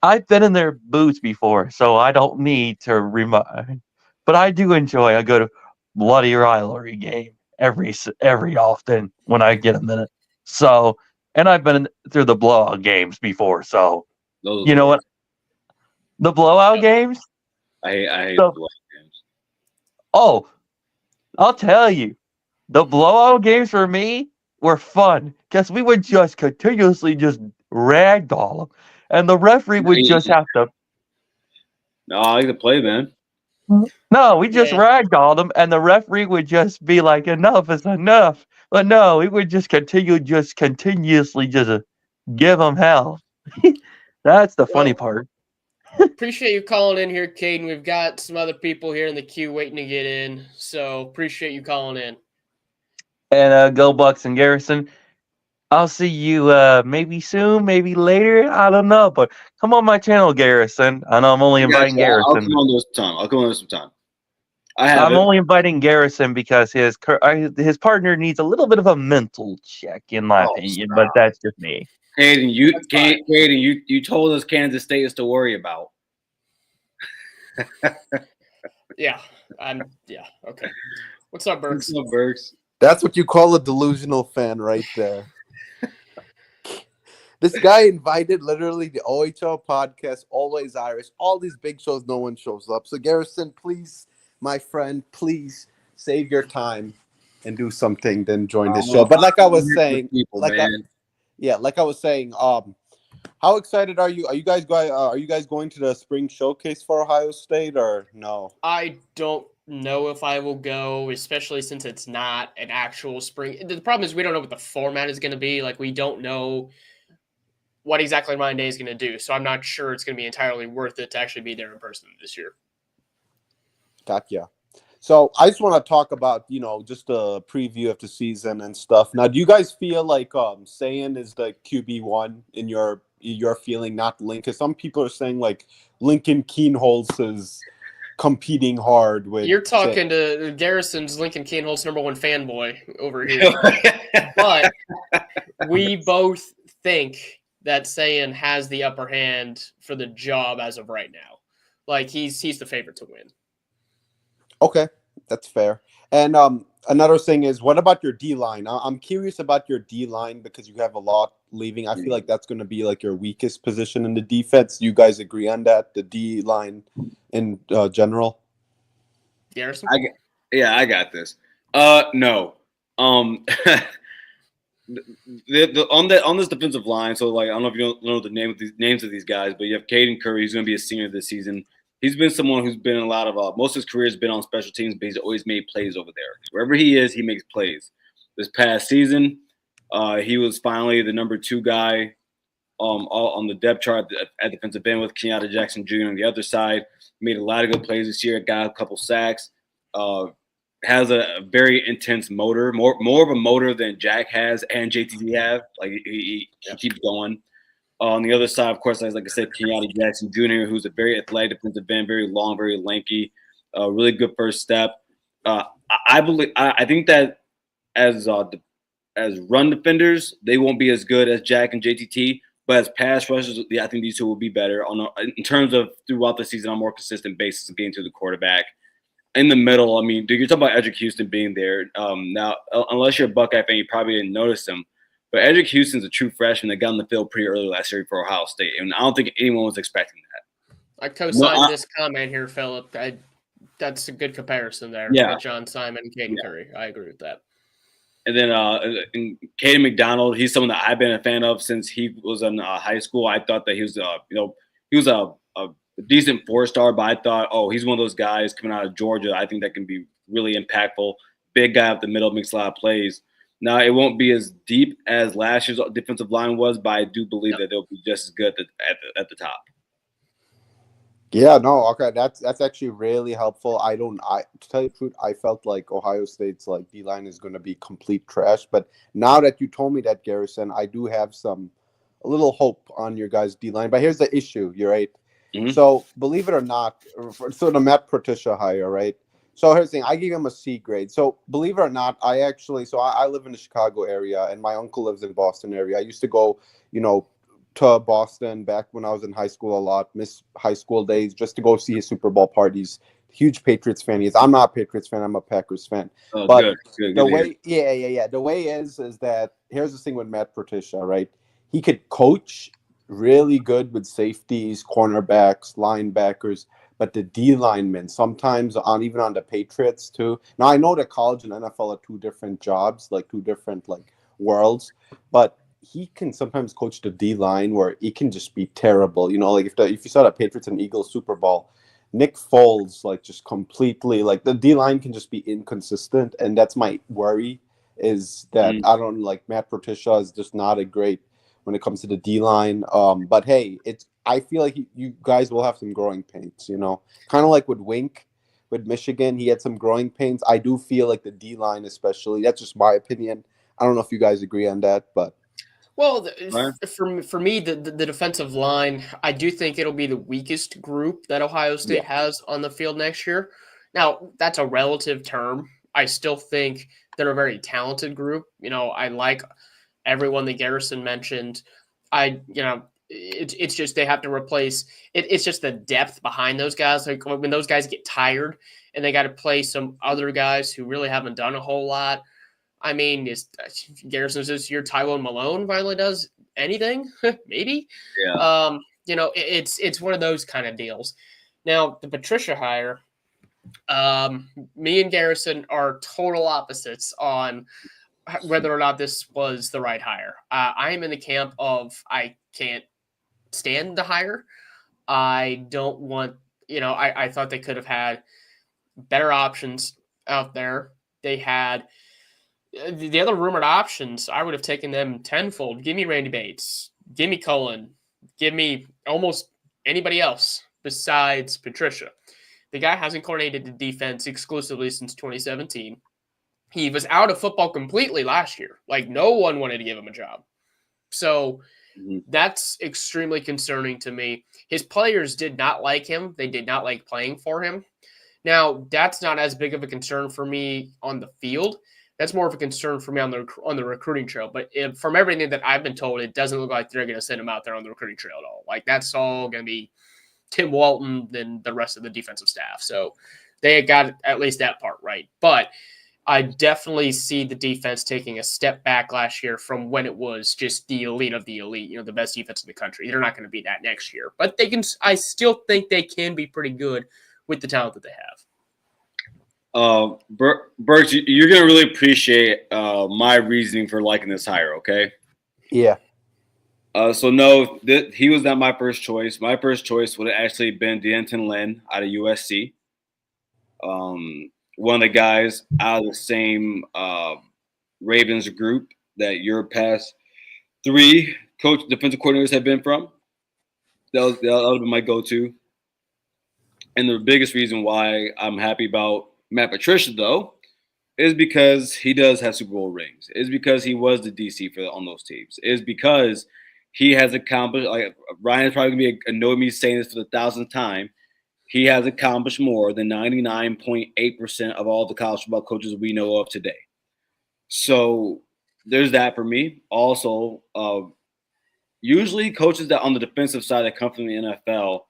I've been in their boots before, so I don't need to remind. But I do enjoy a good bloody rivalry game every often when I get a minute. So, and I've been through the blowout games before. So, you know what? The blowout games? I hate blowout games. Oh, I'll tell you, the blowout games for me were fun because we would just continuously just ragdoll them, and the referee would just have to. No, I like to play, man. No, we just ragdolled them, and the referee would just be like, "Enough is enough." But no, we would just continuously just give them hell. That's the funny Well, part. appreciate you calling in here, Caden. We've got some other people here in the queue waiting to get in, so appreciate you calling in. And go Bucks and Garrison. I'll see you maybe soon, maybe later. I don't know, but come on my channel, Garrison. I know I'm only inviting I'll Garrison. come on there sometime. I'll come on there sometime. I have I'm it. only inviting Garrison because his partner needs a little bit of a mental check, in my opinion. But that's just me. Caden, you told us Kansas State is to worry about. Yeah, okay. What's up, Burks? What's up, Burks? That's what you call a delusional fan right there. This guy invited literally the OHL podcast, Always Irish, all these big shows, no one shows up. So Garrison, please, my friend, please save your time and do something, then join his show. But like I was saying, like I was saying, how excited are you? Are you guys going to the spring showcase for Ohio State or no? I don't know if I will go, especially since it's not an actual spring. The problem is we don't know what the format is going to be. Like, we don't know what exactly Ryan Day is going to do. So I'm not sure it's going to be entirely worth it to actually be there in person this year. Gotcha. So I just want to talk about, just a preview of the season and stuff. Now, do you guys feel like Sayan is the QB1 in your feeling, not Link? Because some people are saying like Lincoln Keenholz is competing hard with. You're talking to Garrison's Lincoln Keenholz #1 fanboy over here. But we both think that Sayan has the upper hand for the job as of right now. Like, he's the favorite to win. Okay, that's fair. And another thing is, what about your D-line? I'm curious about your D-line because you have a lot leaving. I feel like that's going to be like your weakest position in the defense. You guys agree on that? The D-line in general? Garrison? I got this. No. On this defensive line, so like I don't know if you don't know the names of these guys, but you have Caden Curry. He's going to be a senior this season. He's been someone who's been in a lot of most of his career has been on special teams, but he's always made plays over there. Wherever he is, he makes plays. This past season, he was finally the number 2 guy on the depth chart at defensive end with Kenyatta Jackson Jr. on the other side. Made a lot of good plays this year. Got a couple sacks. Has a very intense motor, more of a motor than Jack has and JTD have. Like he keeps going. On the other side, of course, like I said, Kenyatta Jackson Jr., who's a very athletic defensive end, very long, very lanky, really good first step. I think that as run defenders, they won't be as good as Jack and JTT, but as pass rushers, I think these two will be better in terms of throughout the season on a more consistent basis of getting to the quarterback. In the middle, I mean, dude, you're talking about Edric Houston being there. Now, unless you're a Buckeye fan, you probably didn't notice him. But Edric Houston's a true freshman that got on the field pretty early last year for Ohio State, and I don't think anyone was expecting that. I co-signed this comment here, Philip. That's a good comparison there. Yeah. With John Simon and Caden Curry. I agree with that. And then Caden McDonald, he's someone that I've been a fan of since he was in high school. I thought that he was, he was a decent 4-star, but I thought, he's one of those guys coming out of Georgia. I think that can be really impactful. Big guy up the middle, makes a lot of plays. Now, it won't be as deep as last year's defensive line was, but I do believe that they'll be just as good at the top. Yeah, no, okay, that's actually really helpful. To tell you the truth, I felt like Ohio State's like D-line is going to be complete trash, but now that you told me that, Garrison, I do have a little hope on your guys' D-line. But here's the issue, you're right. Mm-hmm. So believe it or not, so the Matt Patricia hire, right? So here's the thing, I gave him a C grade. So believe it or not, I live in the Chicago area, and my uncle lives in Boston area. I used to go, to Boston back when I was in high school a lot, miss high school days, just to go see his Super Bowl parties. Huge Patriots fan. I'm not a Patriots fan. I'm a Packers fan. Oh, but good. The way, the way is that here's the thing with Matt Patricia, right? He could coach really good with safeties, cornerbacks, linebackers, but the D linemen sometimes even on the Patriots too. Now I know that college and NFL are 2 different jobs, like 2 different worlds, but he can sometimes coach the D line where it can just be terrible. Like if you saw the Patriots and Eagles Super Bowl, Nick Foles just completely the D line can just be inconsistent, and that's my worry is that I don't Matt Patricia is just not a great when it comes to the D line. But hey, I feel like you guys will have some growing pains. You know, kind of like with Wink. With Michigan, he had some growing pains. I do feel like the D line, especially. That's just my opinion. I don't know if you guys agree on that, but Well, Right. for me, the defensive line, I do think it'll be the weakest group that Ohio State has on the field next year. Now, that's a relative term. I still think they're a very talented group. You know, I like everyone that Garrison mentioned. It's just they have to replace it. It's just the depth behind those guys. Like when those guys get tired and they got to play some other guys who really haven't done a whole lot. I mean, is Garrison's this year Tyrone Malone finally does anything? Maybe. Yeah. It's one of those kind of deals. Now the Patricia hire, me and Garrison are total opposites on whether or not this was the right hire. I am in the camp of I can't stand the hire. I don't want, I thought they could have had better options out there. They had the other rumored options. I would have taken them tenfold. Give me Randy Bates. Give me Cullen. Give me almost anybody else besides Patricia. The guy hasn't coordinated the defense exclusively since 2017. He was out of football completely last year. Like, no one wanted to give him a job. So that's extremely concerning to me. His players did not like him. They did not like playing for him. Now, that's not as big of a concern for me on the field. That's more of a concern for me on the recruiting trail. But from everything that I've been told, it doesn't look like they're going to send him out there on the recruiting trail at all. Like, that's all going to be Tim Walton and the rest of the defensive staff. So they got at least that part right. But I definitely see the defense taking a step back last year from when it was just the elite of the elite, the best defense in the country. They're not going to be that next year. But I still think they can be pretty good with the talent that they have. Bert, you're going to really appreciate my reasoning for liking this hire, okay? yeah. So no, he was not my first choice. My first choice would have actually been D'Anton Lynn out of USC. One of the guys out of the same Ravens group that your past 3 defensive coordinators have been from. That would have been my go-to. And the biggest reason why I'm happy about Matt Patricia, though, is because he does have Super Bowl rings. Is because he was the DC on those teams. Is because he has accomplished. Like Ryan's probably gonna be annoyed me saying this for the 1000th time. He has accomplished more than 99.8% of all the college football coaches we know of today. So there's that for me. Also, usually coaches that on the defensive side that come from the NFL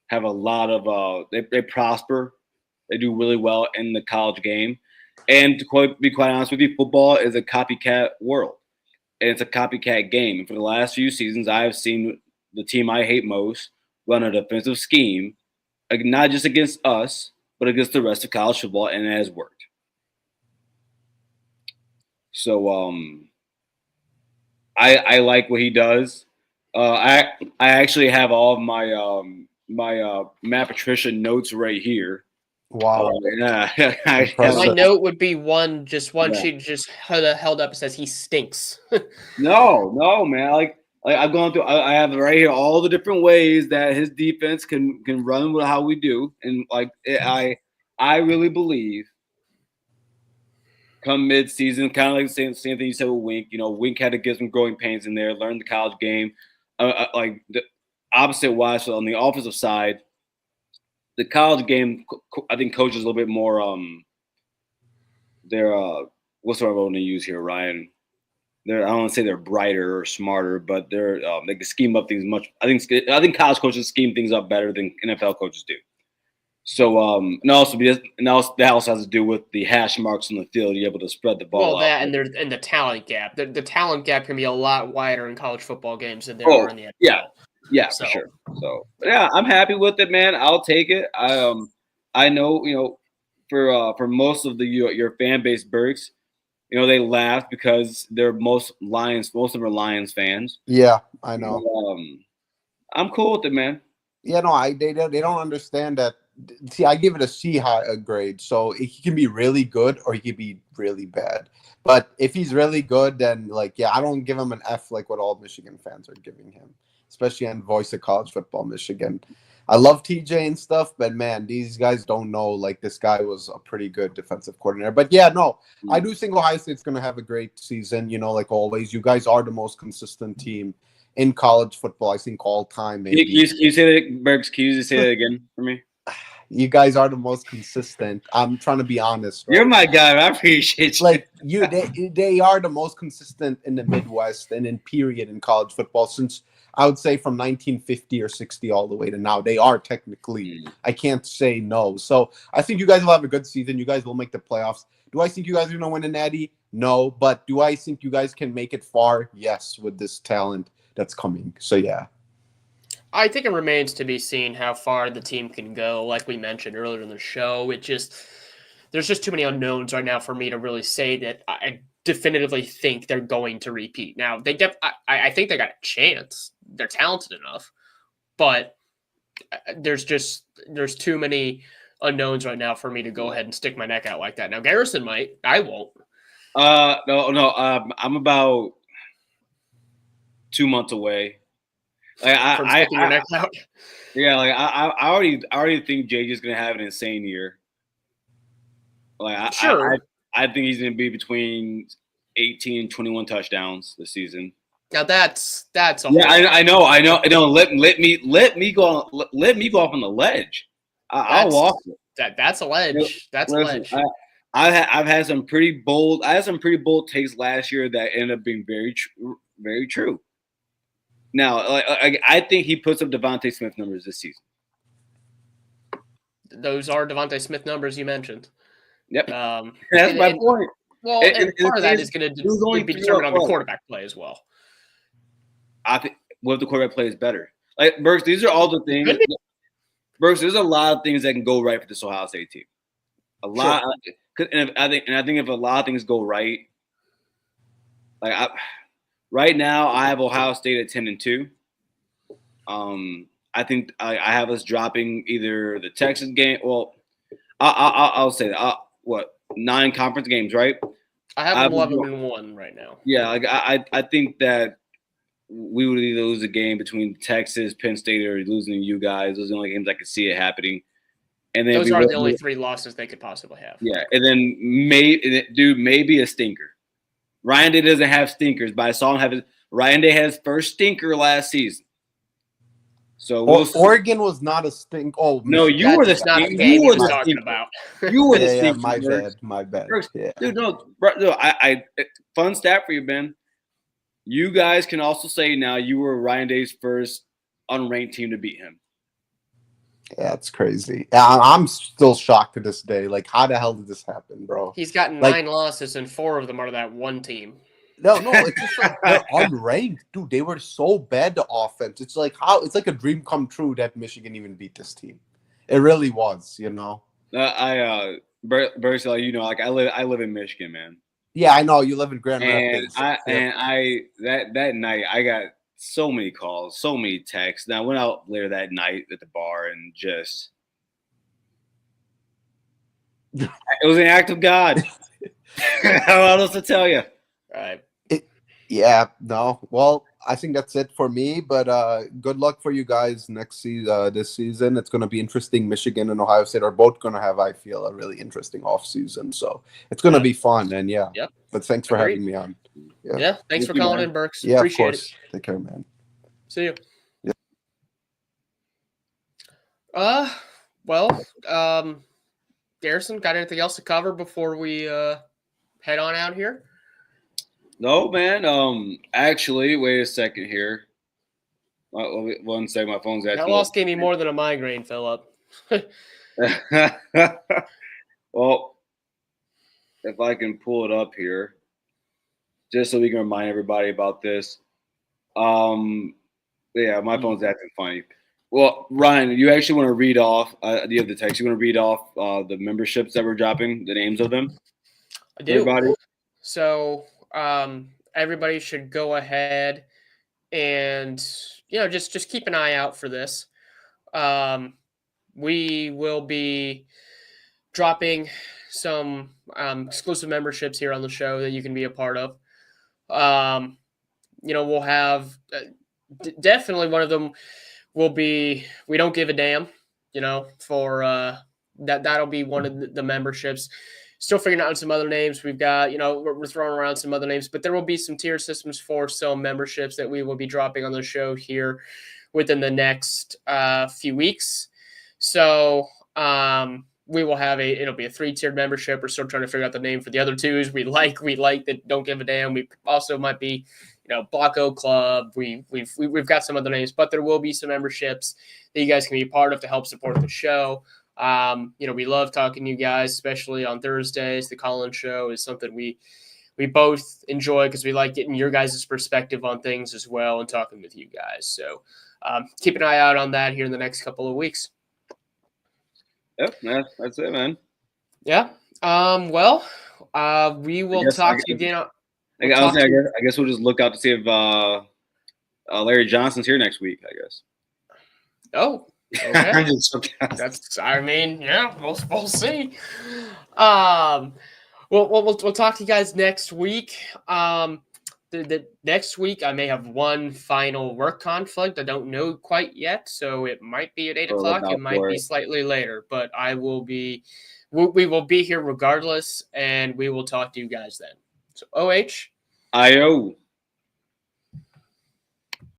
have a lot of they prosper. They do really well in the college game. And to be quite honest with you, football is a copycat world. And it's a copycat game. And for the last few seasons, I have seen the team I hate most run a defensive scheme, not just against us, but against the rest of college football, and it has worked. So I like what he does. I actually have all of my my Matt Patricia notes right here. Wow. Yeah. My note would be one Yeah. sheet just held up and says he stinks. No, man. Like I've gone through. I have right here all the different ways that his defense can run with how we do, and I really believe come mid-season, kind of like the same thing you said with Wink. Wink had to get some growing pains in there, learn the college game. Like the opposite wise, so on the offensive side, the college game, I think coaches a little bit more. They're what's the word I want to use here, Ryan? I don't want to say they're brighter or smarter, but they can scheme up things much. I think college coaches scheme things up better than NFL coaches do. So and also that also has to do with the hash marks on the field. You're able to spread the ball. Well, that out. and the talent gap. The talent gap can be a lot wider in college football games than there are in the NFL. Yeah, for sure. So yeah, I'm happy with it, man. I'll take it. I know for most of your fan base, Bergs, they laugh because most of them are Lions fans. Yeah, I know. I'm cool with it, man. Yeah, no, they don't understand that. See, I give it a C high grade, so he can be really good or he can be really bad. But if he's really good, then I don't give him an F like what all Michigan fans are giving him. especially on Voice of College Football Michigan. I love TJ and stuff, but man, these guys don't know. Like, this guy was a pretty good defensive coordinator. But yeah, no, I do think Ohio State's going to have a great season. You know, like always, you guys are the most consistent team in college football, I think, all time. Maybe You say that, Bergs? Can you just say that again for me? you guys are the most consistent. I'm trying to be honest. Right? You're my guy. I appreciate you. Like they are the most consistent in the Midwest and in period in college football since, I would say, from 1950 or 60 all the way to now. They are technically. I can't say no. So I think you guys will have a good season. You guys will make the playoffs. Do I think you guys are going to win a natty? No. But do I think you guys can make it far? Yes, with this talent that's coming. So yeah. I think it remains to be seen how far the team can go. Like we mentioned earlier in the show, there's just too many unknowns right now for me to really say that I definitively think they're going to repeat. Now, I think they got a chance. They're talented enough, but there's too many unknowns right now for me to go ahead and stick my neck out like that. Now, Garrison might. I won't. No. I'm about 2 months away. Like From sticking your neck out. Yeah, like I already think JJ's gonna have an insane year. Like Sure. I think he's gonna be between 18 and 21 touchdowns this season. Now that's a yeah. I know. Let me go off on the ledge. I'll walk it. That's a ledge. That's a ledge. I've had some pretty bold. I had some pretty bold takes last year that ended up being very true. Now, I think he puts up Devontae Smith numbers this season. Those are Devontae Smith numbers you mentioned. Yep. That's my point. Well, and part of that is going to be determined on the quarterback play as well. I think what if the quarterback play is better? Like, Burks, these are all the things. Burks, there's a lot of things that can go right for this Ohio State team. A lot. Sure. And I think if a lot of things go right, like right now, I have Ohio State at 10-2. I think I have us dropping either the Texas game. Well, I'll say that. 9 conference games, right? I have 11-1 right now. Yeah, like I think that we would either lose a game between Texas, Penn State, or losing to you guys. Those are the only games I could see it happening. And then those are the only 3 losses they could possibly have. Yeah, and then maybe a stinker. Ryan Day doesn't have stinkers, but I saw him have Ryan Day had his first stinker last season. So Oregon was not a stink. Oh no, you were the not the game you were talking about. You were the stinker. My bad. Yeah. Dude, no, I fun stat for you, Ben. You guys can also say now you were Ryan Day's first unranked team to beat him. Yeah, it's crazy. I'm still shocked to this day. Like, how the hell did this happen, bro? He's got 9 losses, and 4 of them are that one team. No, it's just like they're unranked, dude. They were so bad, the offense. It's like a dream come true that Michigan even beat this team. It really was, you know. Berks, like, you know, like I live in Michigan, man. Yeah, I know you live in Grand Rapids. That night I got so many calls, so many texts. And I went out later that night at the bar and just it was an act of God. How else to tell you? Right. Yeah, no. Well, I think that's it for me. But good luck for you guys next season. This season, it's going to be interesting. Michigan and Ohio State are both going to have, I feel, a really interesting off season. So it's going to be fun. And yeah. Yep. But thanks for having me on. Yeah. Thanks for calling in, Burks. Yeah, appreciate of course. it. Take care, man. See you. Yeah. Well, Garrison, got anything else to cover before we head on out here? No, man. Actually, wait a second here. 1 second, my phone's acting. That loss gave me more than a migraine, Philip. Well, if I can pull it up here, just so we can remind everybody about this. Yeah, my phone's acting funny. Well, Ryan, you actually want to read off? Do you have the text? You want to read off the memberships that we're dropping, the names of them? I do. Everybody? So everybody should go ahead and just keep an eye out for this. We will be dropping some exclusive memberships here on the show that you can be a part of. We'll have definitely one of them will be We Don't Give a Damn, for that'll be one of the memberships. Still figuring out some other names. We've got, we're throwing around some other names, but there will be some tier systems for some memberships that we will be dropping on the show here within the next few weeks. So we will have it'll be a 3-tiered membership. We're still trying to figure out the name for the other twos. We like that Don't Give a Damn. We also might be, Blocko Club. We've got some other names, but there will be some memberships that you guys can be a part of to help support the show. We love talking to you guys, especially on Thursdays. The call-in show is something we both enjoy because we like getting your guys' perspective on things as well and talking with you guys. So keep an eye out on that here in the next couple of weeks. Yep, that's it, man. Yeah. We will talk to you again. I guess we'll just look out to see if Larry Johnson's here next week, I guess. Oh, okay. We'll see. We'll talk to you guys next week. The next week I may have one final work conflict. I don't know quite yet, so it might be at 8 o'clock. It might be slightly later, but we will be here regardless, and we will talk to you guys then. So OH. IO.